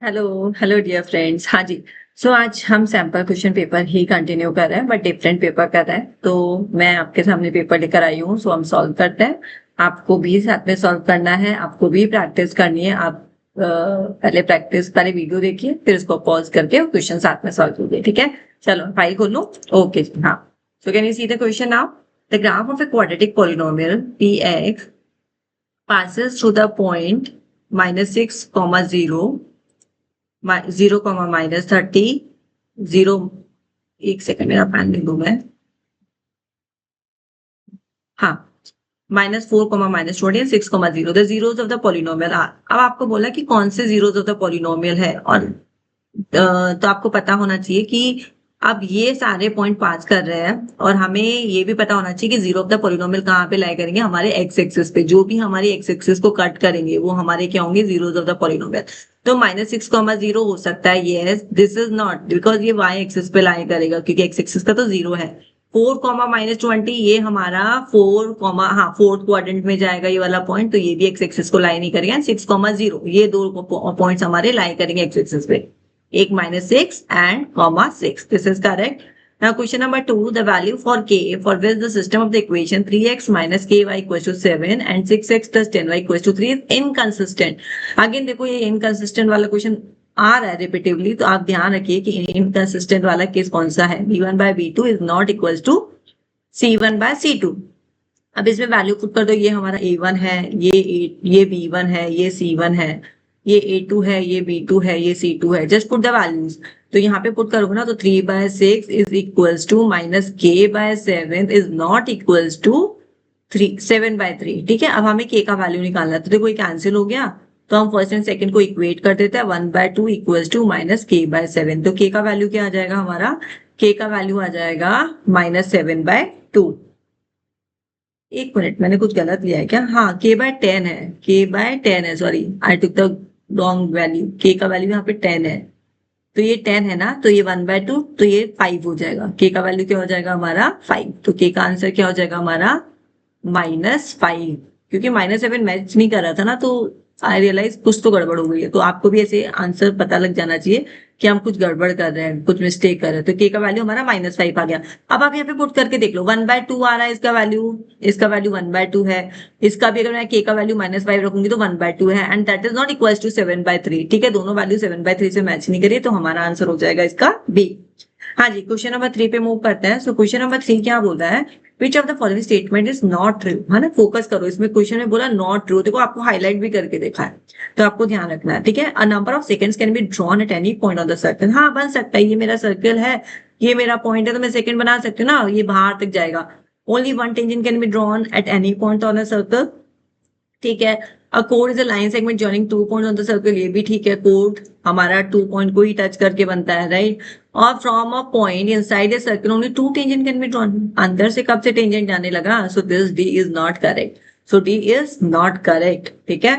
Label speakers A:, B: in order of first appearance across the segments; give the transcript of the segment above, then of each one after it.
A: Hello hello dear friends. हाँ जी। सो आज हम सैम्पल क्वेश्चन पेपर ही कंटिन्यू कर रहे हैं बट डिफरेंट पेपर कर रहे हैं। तो मैं आपके सामने पेपर लेकर आई हूँ, सो हम सॉल्व करते हैं। आपको भी साथ में सॉल्व करना है, आपको भी प्रैक्टिस करनी है। आप पहले वीडियो देखिए, फिर उसको पॉज करके क्वेश्चन साथ में सॉल्व कीजिए। ठीक है, चलो फाइल खोलो। ओके जी, हाँ। So can you see the question now? The graph of a quadratic polynomial P x passes through the point -6, 0, 0, -30, 0। एक सेकंड, मेरा पेन ले लूं मैं। हाँ, -4, -20, 6, 0 the zeros of the polynomial. अब आपको बोला कि कौन से जीरोज ऑफ द पॉलिनोमियल है, और तो आपको पता होना चाहिए कि अब ये सारे पॉइंट पास कर रहे हैं, और हमें ये भी पता होना चाहिए कि जीरो ऑफ द पॉलिनोमियल कहाँ पे लाई करेंगे, हमारे एक्स एक्सिस पे। जो भी हमारी एक्स एक्सिस को कट करेंगे वो हमारे क्या होंगे, जीरोज ऑफ द पॉलिनोमियल। तो -6, 0 हो सकता है, yes. This is not, because ये वाई एक्सिस पे लाई करेगा, क्योंकि एक्स एक्सिस का तो 0 है। 4, -20 ये हमारा 4, हाँ, फोर्थ क्वाड्रेंट में जाएगा ये वाला पॉइंट, तो ये भी एक्स एक्सिस को लाई नहीं करेगा। 6, 0 ये दो पॉइंट्स हमारे लाई करेंगे एक्स एक्सिस पे, एक -6 and -6. This is correct. Now question number 2, the value for k for which the system of the equation 3x minus ky equals to 7 and 6x plus 10y equals to 3 is inconsistent. Again देखो, ये inconsistent वाला question आ रहा है repetitively, तो आप ध्यान रखिए कि inconsistent वाला केस कौन सा है। b1 by b2 is not equals to c1 by c2। अब इसमें वैल्यू पुट कर दो, ये हमारा a1 है, ये b1 है, ये c1 है, ये a2 है, ये b2 है, ये c2 है। Just put the values. तो यहाँ पे पुट करोगे ना, तो 3/6 is equals to -k/7 is not equals to 7/3। ठीक है, अब हमें k का वैल्यू निकालना है, तो देखो ये कैंसिल हो गया। तो हम फर्स्ट एंड सेकंड को इक्वेट कर देते हैं, 1/2 इक्वल्स टू -k/7। तो k का वैल्यू क्या आ जाएगा हमारा? k का वैल्यू आ जाएगा -7/2। एक मिनट, मैंने कुछ गलत लिया है क्या? हाँ, k/10 है, k/10 है, sorry, I took the wrong value. k का वैल्यू यहाँ पे 10 है, तो ये 10 है ना, तो ये 1/2, तो ये 5 हो जाएगा। k का वैल्यू क्या हो जाएगा हमारा? 5। तो k का आंसर क्या हो जाएगा हमारा? -5। क्योंकि -7 मैच नहीं कर रहा था ना, तो आई रियलाइज कुछ तो गड़बड़ हो गई है। तो आपको भी ऐसे आंसर पता लग जाना चाहिए कि हम कुछ गड़बड़ कर रहे हैं, कुछ मिस्टेक कर रहे हैं। तो k का वैल्यू हमारा -5 आ गया। अब आप यहाँ पे पुट करके देख लो, 1/2 आ रहा है इसका वैल्यू 1/2 है। इसका भी अगर मैं k का वैल्यू -5 रखूंगी तो 1/2 है, and that is not equal to 7/3। ठीक है, दोनों वैल्यू 7/3 से मैच नहीं करिए, तो हमारा आंसर हो जाएगा इसका बी। हाँ जी, क्वेश्चन नंबर 3 पे मूव करते हैं। सो क्वेश्चन नंबर 3 क्या बोल रहा है? Which of the following statement is not true. है ना, फोकस करो, इसमें क्वेश्चन में बोला नॉट ट्रू। देखो, आपको हाईलाइट भी करके देखा है, तो आपको ध्यान रखना है। ठीक है, a number of seconds can be drawn at any point on the circle. हाँ, बन सकता है, ये मेरा सर्कल है, ये मेरा पॉइंट है, तो मैं सेकंड बना सकती हूँ ना, ये बाहर तक जाएगा। Only one tangent can be drawn at any point on a circle. ठीक है, a code is a line segment joining 2 points on the circle. ये भी ठीक है, कोड हमारा 2 पॉइंट को ही टच करके बनता है, राइट। और from a point inside a circle only 2 tangent can be drawn. अंदर से कब से टेंजेंट जाने लगा? So this D is not correct. So D is not correct. ठीक है,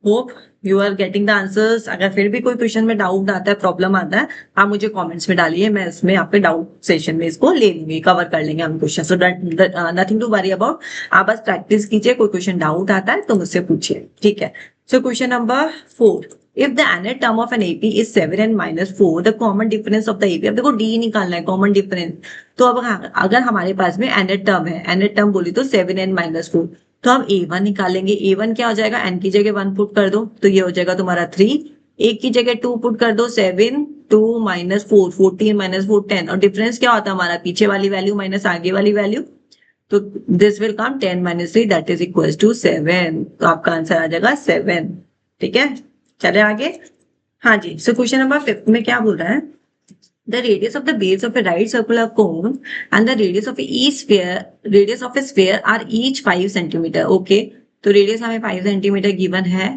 A: hope you are getting the answers. अगर फिर भी कोई क्वेश्चन में डाउट आता है, प्रॉब्लम आता है, आप मुझे कमेंट्स में डालिए, मैं इसमें आपके डाउट सेशन में इसको ले लूंगी, कवर कर लेंगे हम question. So nothing to worry about. आप बस प्रैक्टिस कीजिए, कोई क्वेश्चन डाउट आता है तो मुझसे पूछिए। ठीक है, सो question number 4, if the nth term of an AP is 7 and -4, the common difference of the AP। अब देखो, D निकालना है, कॉमन डिफरेंस। तो अब अगर हमारे पास में nth टर्म है, nth टर्म बोली तो 7 and -4, तो हम A1 निकालेंगे। A1 क्या हो जाएगा? n की जगह 1 पुट कर दो, तो ये हो जाएगा तुम्हारा 3। एक की जगह 2 पुट कर दो, 7, 2 -4, 14 -4 10। और डिफरेंस क्या होता है हमारा? पीछे वाली वैल्यू माइनस आगे वाली वैल्यू। तो this will come 10 - 3, that is equal to 7। तो आपका आंसर आ जाएगा 7। ठीक है, चले आगे। हाँ जी, सो क्वेश्चन नंबर 5 में क्या बोल रहा है? The radius of the base of a right circular cone and the radius of a sphere are each 5 centimeter. Okay, तो radius हमें 5 centimeter given है।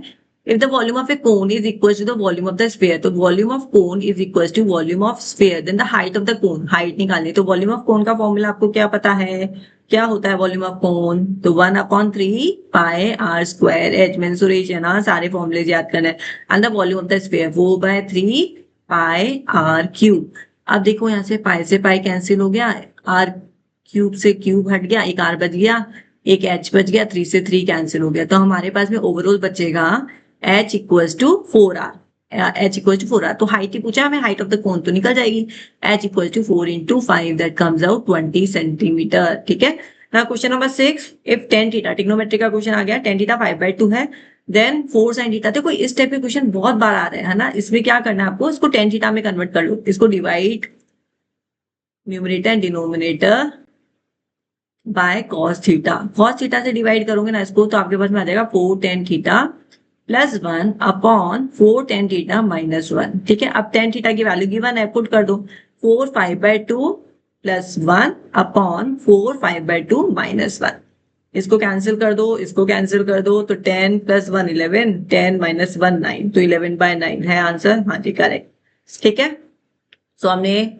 A: If the volume of a cone is equal to the volume of the sphere, तो volume of cone is equal to volume of sphere, then the height of the cone, height निकालनी। तो volume of cone का formula आपको क्या पता है? क्या होता है volume of cone? तो 1/3 pi r square h। मैंने सुरेश है ना, सारे फॉर्मूले याद करना है। And the volume of the sphere 4/3 pi r cube. अब देखो, यहाँ से पाई कैंसिल हो गया, आर क्यूब से क्यूब हट गया, एक आर बच गया, एक एच बच गया, 3 से 3 कैंसिल हो गया। तो हमारे पास में ओवरऑल बचेगा h equals to 4r। h equal to 4 तो हाइट ही पूछा हमें, हाइट ऑफ द कोन तो निकल जाएगी, h equal to 4 into 5 that comes out 20 centimetre. ठीक है ना। Question number 6, if tan theta, trigonometry का क्वेश्चन आ गया, tan थीटा 5/2 है, देन 4 sin थीटा। देखो इस टाइप के क्वेश्चन बहुत बार आ रहे हैं, है ना। इसमें क्या करना है आपको, इसको tan थीटा में कन्वर्ट कर लो, इसको divide numerator and denominator by cos theta. cos theta से डिवाइड करोगे ना इसको, तो आपके पास में आ जाएगा 4 tan theta plus 1 upon 4 tan theta minus 1। ठीक है, अब tan थीटा की वैल्यू गिवन है, पुट कर दो, 4 5/2 प्लस 1 अपॉन 4 5/2 माइनस 1। इसको कैंसिल कर दो, इसको कैंसिल कर दो, तो 10 प्लस 1 11, 10 माइनस 1 9, तो 11/9 है आंसर। हाँ जी करेक्ट। ठीक है, तो हमने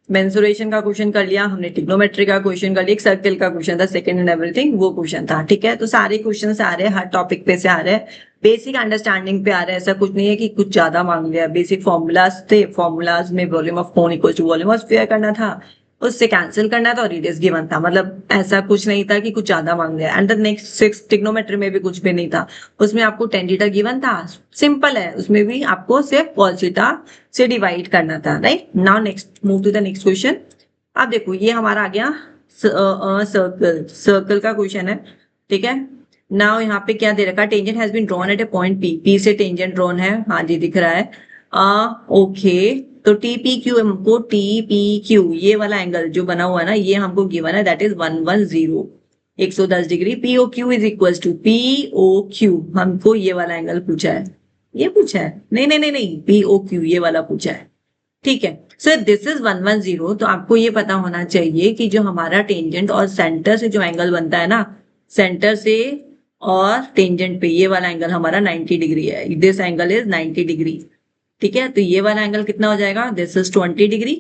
A: मेंसुरेशन का क्वेश्चन कर लिया, हमने ट्रिग्नोमेट्री का क्वेश्चन कर लिया, एक सर्कल का क्वेश्चन था सेकंड एंड एवरीथिंग, वो क्वेश्चन था। ठीक है, तो सारे क्वेश्चन आ रहे हैं, हर टॉपिक पे से आ रहे हैं, बेसिक अंडरस्टैंडिंग पे आ रहा है, ऐसा कुछ नहीं है कि कुछ ज्यादा मांग लिया। बेसिक फॉर्मूलाज थे, फॉर्मूलाज में volume of cone equal to volume of sphere करना था, उससे कैंसिल करना था और रेडियस गिवन था, मतलब ऐसा कुछ नहीं था कि कुछ ज्यादा मांग लिया। एंड द नेक्स्ट 6 ट्रिग्नोमेट्री में भी कुछ भी नहीं था, उसमें आपको tan थीटा गिवन था, सिंपल है, उसमें भी आपको सिर्फ cos थीटा से डिवाइड करना था। Right now next move to the next question. अब देखो ये हमारा आ गया सर्कल, सर्कल का क्वेश्चन है। ठीक है, नाउ यहाँ पे क्या दे रखा है, tangent has been drawn at a point P, P से टेंजेंट ड्रॉन है, हाँ जी दिख रहा है। ओके, तो टी पी क्यू, हमको टी पी क्यू ये वाला एंगल जो बना हुआ है ना, ये हमको गिवन है, that is 110 110 degree. P O Q is equal to, P O Q हमको ये वाला एंगल पूछा है, ये पूछा है, नहीं नहीं नहीं नहीं, पी ओ क्यू ये वाला पूछा है। ठीक है, सो दिस इज 110, तो आपको ये पता होना चाहिए कि जो हमारा टेंजेंट और सेंटर से जो एंगल बनता है ना, सेंटर से और टेंजेंट पे ये वाला एंगल हमारा 90 डिग्री है, दिस एंगल इज 90 डिग्री। ठीक है, तो ये वाला एंगल कितना हो जाएगा, दिस इज 20 डिग्री,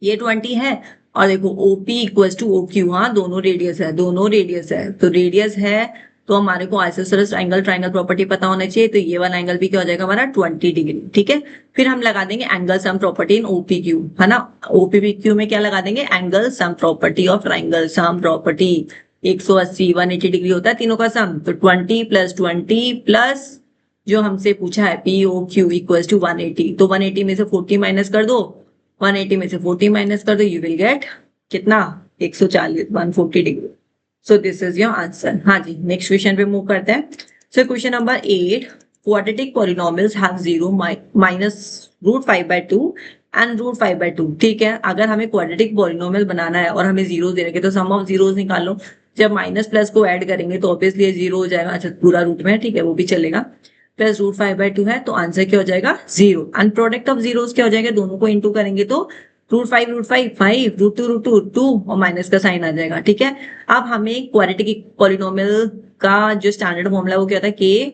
A: ये 20 है, और देखो OP इक्वल टू OQ, हाँ दोनों रेडियस है, दोनों रेडियस है, तो रेडियस है तो हमारे को आइसोसेलेस एंगल ट्रायंगल प्रॉपर्टी पता होना चाहिए, तो ये वाला एंगल भी क्या हो जाएगा हमारा 20 डिग्री। ठीक है, फिर हम लगा देंगे angle sum property in OPQ, है ना। OPQ में क्या लगा देंगे, angle sum property of triangle sum property. 180 180 degree होता है तीनों का सम, तो 20 प्लस 20 प्लस जो हमसे पूछा है POQ इक्वल टू 180, तो 180 में से 40 माइनस कर दो, 180 में से 40 माइनस कर दो, यू विल गेट कितना, 140 140 degree. So this is your answer. हाँ जी नेक्स्ट क्वेश्चन पे मूव करते हैं। सो question number 8, quadratic polynomials have 0 minus √5/2 and √5/2। ठीक है, अगर हमें क्वाड्रेटिक पॉलिनोमियल बनाना है और हमें जीरो दे रखे, तो सम ऑफ जीरोस निकाल लो, जब माइनस प्लस को ऐड करेंगे तो ऑब्वियसली जीरो हो जाएगा, अच्छा पूरा रूट में, ठीक है वो भी चलेगा, प्लस √5/2 है, तो आंसर क्या हो जाएगा 0। एंड प्रोडक्ट ऑफ जीरोस क्या हो जाएगा, दोनों को इंटू करेंगे तो √5 5, √2 2 और माइनस का साइन आ जाएगा। ठीक है, अब हमें क्वाड्रेटिक पॉलिनोमियल का जो स्टैंडर्ड फॉर्मूला वो क्या था, के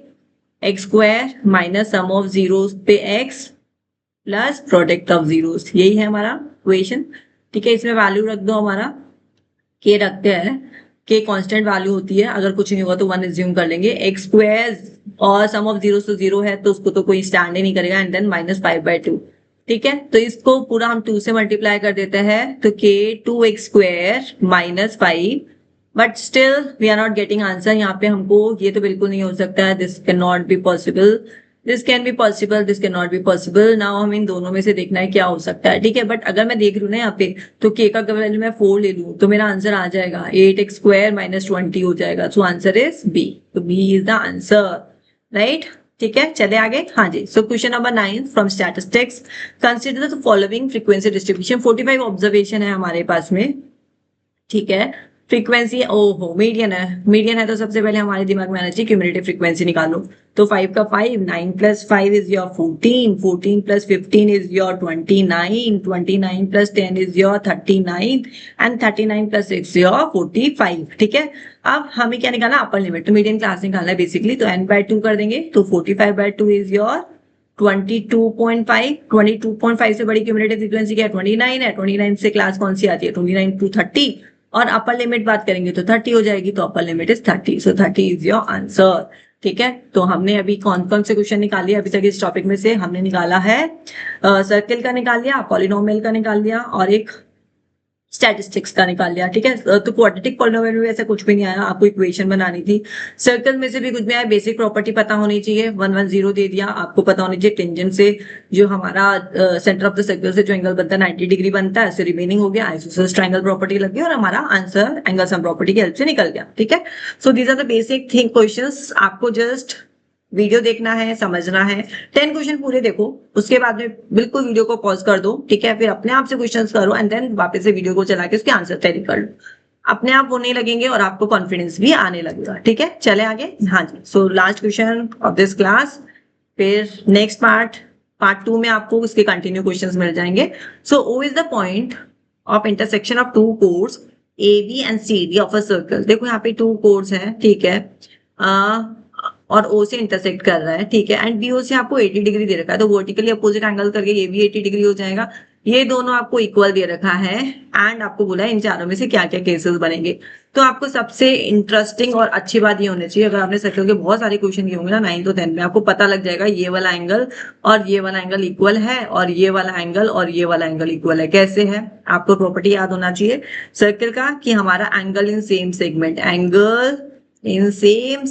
A: x square minus sum of zeros पे x plus product of zeros, यही है हमारा इक्वेशन। ठीक है, इसमें वैल्यू रख दो, हमारा के रखते हैं, के कांस्टेंट वैल्यू होती है, अगर कुछ नहीं हुआ तो 1 एज्यूम कर लेंगे, एक्स स्क्वायर और सम ऑफ जीरो तो जीरो है, तो उसको तो कोई स्टैंड ही नहीं करेगा, एंड देन -5/2। ठीक है, तो इसको पूरा हम 2 से मल्टीप्लाई कर देते हैं, तो के 2x² -5, but still we are not getting answer. यहाँ पे हमको ये तो बिल्कुल नहीं हो सकता है, this can not be possible, this can be possible, this can not be possible. Now हमें इन दोनों में से देखना है क्या हो सकता है। ठीक है, बट अगर मैं देख रही हूँ ना यहाँ पे, तो के का वैल्यू मैं 4 ले लूँ तो मेरा आंसर आ जाएगा 8x² -20 हो जाएगा, सो आंसर इज बी, तो B is the answer. Right, ठीक है, चले आगे। हाँ जी, so question number 9 from statistics, consider the following frequency distribution. 45 observation है हमारे पास में। ठीक है, फ्रीक्वेंसी ओहो मीडियन है, मीडियन है तो सबसे पहले हमारे दिमाग में आना चाहिए क्यूमुलेटिव फ्रीक्वेंसी निकालो, तो 5 का 5, 9 plus 5 is your 14, 14 plus 15 is your 29, 29 plus 10 is your 39, and 39 plus 6 your 45। ठीक है, अब हमें क्या निकालना, अपर लिमिट, तो मीडियन क्लास निकालना है बेसिकली, तो n/2 कर देंगे, तो 45/2 इज योर 22.5, 22.5 से बड़ी क्यूमुलेटिव फ्रीक्वेंसी क्या है, 29 है, 29 से क्लास कौन सी आती है, 29 to 30, और अपर लिमिट बात करेंगे तो 30 हो जाएगी, तो upper limit is 30, so 30 is your answer. ठीक है, तो हमने अभी कौन कौन से क्वेश्चन निकाल लिया अभी तक इस टॉपिक में से, हमने निकाला है सर्किल का निकाल लिया, पॉलिनोमियल का निकाल लिया, और एक स्टैटिस्टिक्स का निकाल लिया, ठीक है। तो क्वाड्रेटिक पॉलिनोमियल में ऐसा कुछ भी नहीं आया, आपको इक्वेशन बनानी थी। सर्कल में से भी कुछ भी आया, बेसिक प्रॉपर्टी पता होनी चाहिए, 110 दे दिया, आपको पता होनी चाहिए टेंजेंट से जो हमारा सेंटर ऑफ द सर्कल से जो एंगल बनता है 90 डिग्री बनता है, ऐसे रिमेनिंग हो गया, आइसोसेलेस ट्रायंगल प्रॉपर्टी लग गई और हमारा आंसर एंगल सम प्रॉपर्टी की हेल्प से निकल गया, ठीक है। So these are the basic thing questions, आपको जस्ट वीडियो देखना है, समझना है, 10 क्वेश्चन पूरे देखो, उसके बाद में बिल्कुल वीडियो को पॉज कर दो, ठीक है, फिर अपने आप से क्वेश्चंस करो एंड देन वापस से वीडियो को चला के उसके आंसर तैयारी कर लो, अपने आप होने लगेंगे और आपको कॉन्फिडेंस भी आने लगेगा, ठीक है। चले आगे, हाँ जी। So last question of this class, फिर नेक्स्ट पार्ट 2 में आपको उसके कंटिन्यू क्वेश्चंस मिल जाएंगे। So O is the point of intersection of two chords A B and C D of a circle. देखो यहाँ पे टू कोर्स है, ठीक है, और ओ से इंटरसेक्ट कर रहा है, ठीक है, एंड बी ओ से आपको 80 डिग्री दे रखा है, तो वर्टिकली अपोजिट एंगल करके ये भी 80 डिग्री हो जाएगा, ये दोनों आपको इक्वल दे रखा है, एंड आपको बोला है इन चारों में से क्या क्या केसेस बनेंगे। तो आपको सबसे इंटरेस्टिंग और अच्छी बात ये होनी चाहिए, अगर आपने सर्कल के बहुत सारे क्वेश्चन किए होंगे ना 9th और 10th में, आपको पता लग जाएगा ये वाला एंगल और ये वाला एंगल इक्वल है और ये वाला एंगल और ये वाला एंगल इक्वल है। कैसे है, आपको प्रॉपर्टी याद होना चाहिए सर्कल का कि हमारा angle in same segment, angle in same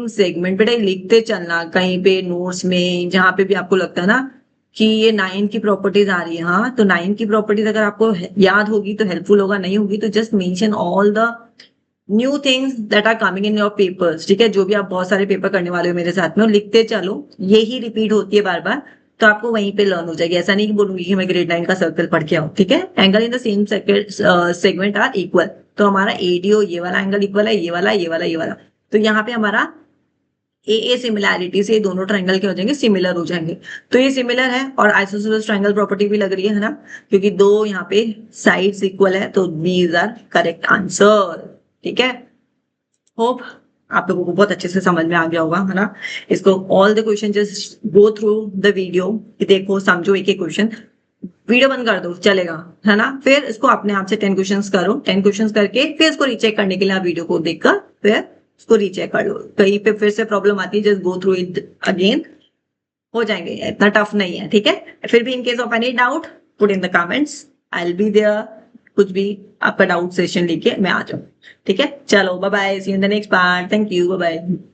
A: segment बेटा लिखते चलना कहीं पे नोट्स में, जहां पे भी आपको लगता है ना कि ये 9 की प्रॉपर्टीज आ रही है, हाँ, तो 9 की प्रॉपर्टीज अगर आपको याद होगी तो हेल्पफुल होगा, नहीं होगी तो just mention all the new things that are coming in your papers, ठीक है, जो भी आप बहुत सारे पेपर करने वाले हो मेरे साथ में, और लिखते चलो, यही रिपीट होती है बार बार, तो आपको वहीं पे लर्न हो जाएगी। ऐसा नहीं कि बोलूंगी कि मैं ग्रेड 9 का सर्कल पढ़ के आऊं, ठीक है। Angle in the same segment are equal, तो हमारा एडीओ ये वाला एंगल इक्वल है, ये वाला ये वाला ये वाला, तो यहाँ पे हमारा ए सिमिलैरिटी से दोनों ट्रायंगल क्या हो जाएंगे, सिमिलर हो जाएंगे, तो ये सिमिलर है और आइसोसेलेस ट्रायंगल प्रॉपर्टी भी लग रही है ना, क्योंकि दो यहाँ पे साइड्स इक्वल है, तो दीज आर करेक्ट आंसर, ठीक है। होप आप लोगों को बहुत अच्छे से समझ में आ गया होगा, है ना। इसको all the question just go through the video, देखो समझो एक एक क्वेश्चन, वीडियो बंद कर दो चलेगा, है ना, फिर इसको अपने आप से 10 क्वेश्चंस करो, 10 क्वेश्चंस करके फिर इसको रीचेक करने के लिए आप वीडियो को देखकर फिर इसको रीचेक कर लो, कहीं पे फिर से प्रॉब्लम आती है just go through it again, हो जाएंगे, इतना टफ नहीं है, ठीक है। फिर भी in case of any doubt put in the comments, I will be there, कुछ भी आपका डाउट सेशन लेके मैं आ जाऊँ, ठीक है। चलो bye bye, see you in the next part, thank you, bye bye.